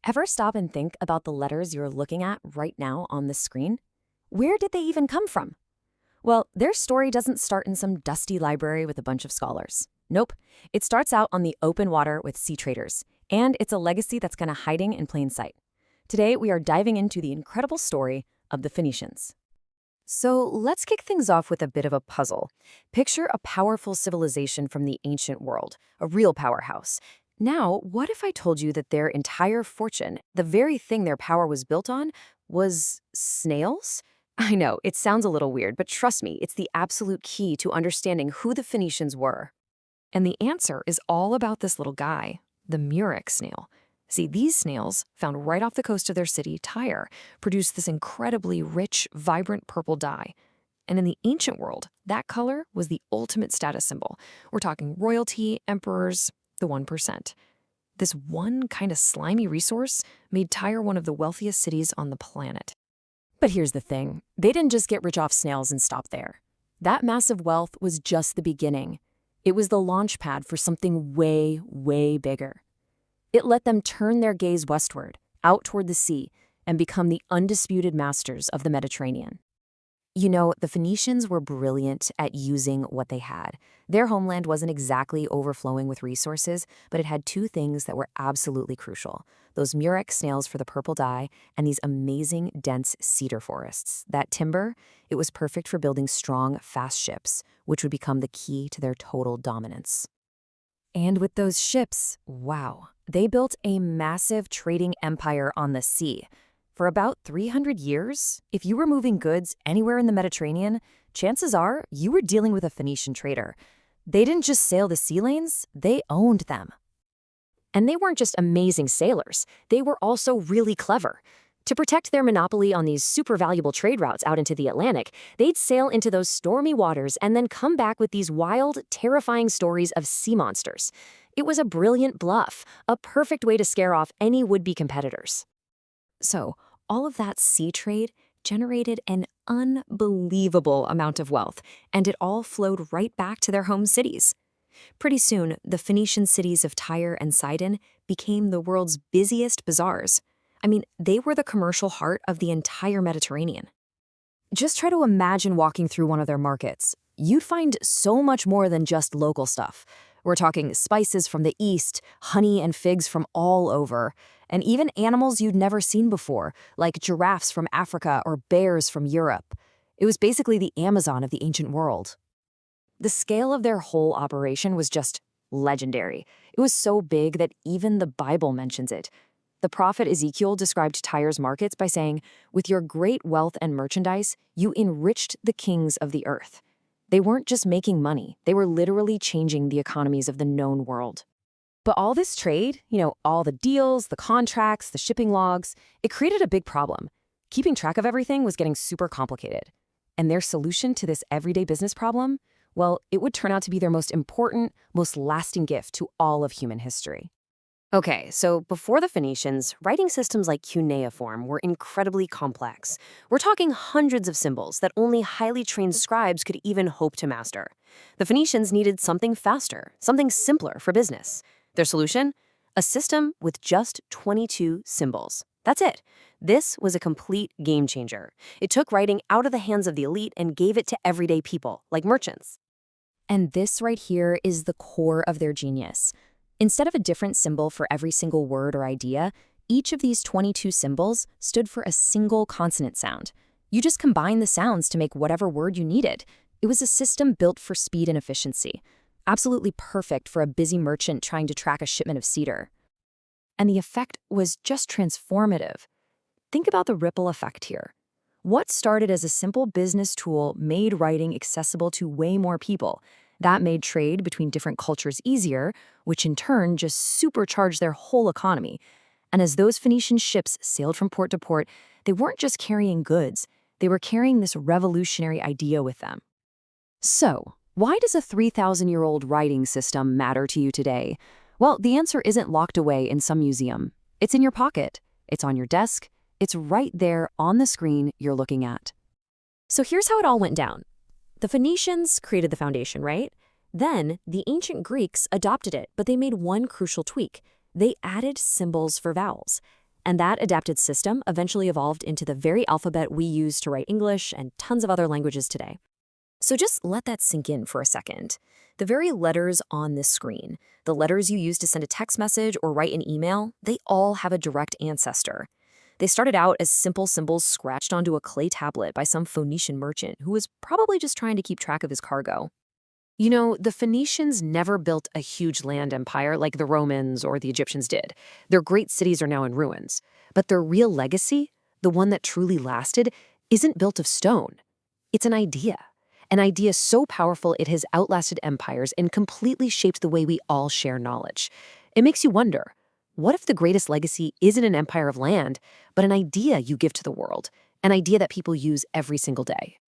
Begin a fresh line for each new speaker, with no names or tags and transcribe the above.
Ever stop and think about the letters you're looking at right now on the screen? Where did they even come from? Well, their story doesn't start in some dusty library with a bunch of scholars. Nope, it starts out on the open water with sea traders, and it's a legacy that's kind of hiding in plain sight. Today, we are diving into the incredible story of the Phoenicians. So let's kick things off with a bit of a puzzle. Picture a powerful civilization from the ancient world, a real powerhouse. Now, what if I told you that their entire fortune, the very thing their power was built on, was snails? I know, it sounds a little weird, but trust me, it's the absolute key to understanding who the Phoenicians were. And the answer is all about this little guy, the murex snail. See, these snails, found right off the coast of their city, Tyre, produce this incredibly rich, vibrant purple dye. And in the ancient world, that color was the ultimate status symbol. We're talking royalty, emperors, the 1%. This one kind of slimy resource made Tyre one of the wealthiest cities on the planet. But here's the thing. They didn't just get rich off snails and stop there. That massive wealth was just the beginning. It was the launch pad for something way, way bigger. It let them turn their gaze westward, out toward the sea, and become the undisputed masters of the Mediterranean. You know, the Phoenicians were brilliant at using what they had. Their homeland wasn't exactly overflowing with resources, but it had two things that were absolutely crucial. Those murex snails for the purple dye and these amazing, dense cedar forests. That timber, it was perfect for building strong, fast ships, which would become the key to their total dominance. And with those ships, wow, they built a massive trading empire on the sea. For about 300 years, if you were moving goods anywhere in the Mediterranean, chances are you were dealing with a Phoenician trader. They didn't just sail the sea lanes, they owned them. And they weren't just amazing sailors, they were also really clever. To protect their monopoly on these super valuable trade routes out into the Atlantic, they'd sail into those stormy waters and then come back with these wild, terrifying stories of sea monsters. It was a brilliant bluff, a perfect way to scare off any would-be competitors. So, all of that sea trade generated an unbelievable amount of wealth, and it all flowed right back to their home cities. Pretty soon, the Phoenician cities of Tyre and Sidon became the world's busiest bazaars. I mean, they were the commercial heart of the entire Mediterranean. Just try to imagine walking through one of their markets. You'd find so much more than just local stuff. We're talking spices from the east, honey and figs from all over, and even animals you'd never seen before, like giraffes from Africa or bears from Europe. It was basically the Amazon of the ancient world. The scale of their whole operation was just legendary. It was so big that even the Bible mentions it. The prophet Ezekiel described Tyre's markets by saying, "With your great wealth and merchandise, you enriched the kings of the earth." They weren't just making money, they were literally changing the economies of the known world. But all this trade, all the deals, the contracts, the shipping logs, it created a big problem. Keeping track of everything was getting super complicated. And their solution to this everyday business problem? Well, it would turn out to be their most important, most lasting gift to all of human history. Okay, so before the Phoenicians, writing systems like cuneiform were incredibly complex. We're talking hundreds of symbols that only highly trained scribes could even hope to master. The Phoenicians needed something faster, something simpler for business. Their solution? A system with just 22 symbols. That's it. This was a complete game changer. It took writing out of the hands of the elite and gave it to everyday people, like merchants. And this right here is the core of their genius. Instead of a different symbol for every single word or idea, each of these 22 symbols stood for a single consonant sound. You just combined the sounds to make whatever word you needed. It was a system built for speed and efficiency. Absolutely perfect for a busy merchant trying to track a shipment of cedar. And the effect was just transformative. Think about the ripple effect here. What started as a simple business tool made writing accessible to way more people. That made trade between different cultures easier, which in turn just supercharged their whole economy. And as those Phoenician ships sailed from port to port, they weren't just carrying goods, they were carrying this revolutionary idea with them. So, why does a 3,000-year-old writing system matter to you today? Well, the answer isn't locked away in some museum. It's in your pocket, it's on your desk, it's right there on the screen you're looking at. So here's how it all went down. The Phoenicians created the foundation, right? Then, the ancient Greeks adopted it, but they made one crucial tweak. They added symbols for vowels. And that adapted system eventually evolved into the very alphabet we use to write English and tons of other languages today. So just let that sink in for a second. The very letters on this screen, the letters you use to send a text message or write an email, they all have a direct ancestor. They started out as simple symbols scratched onto a clay tablet by some Phoenician merchant who was probably just trying to keep track of his cargo. You know, the Phoenicians never built a huge land empire like the Romans or the Egyptians did. Their great cities are now in ruins. But their real legacy, the one that truly lasted, isn't built of stone. It's an idea. An idea so powerful it has outlasted empires and completely shaped the way we all share knowledge. It makes you wonder, what if the greatest legacy isn't an empire of land, but an idea you give to the world, an idea that people use every single day?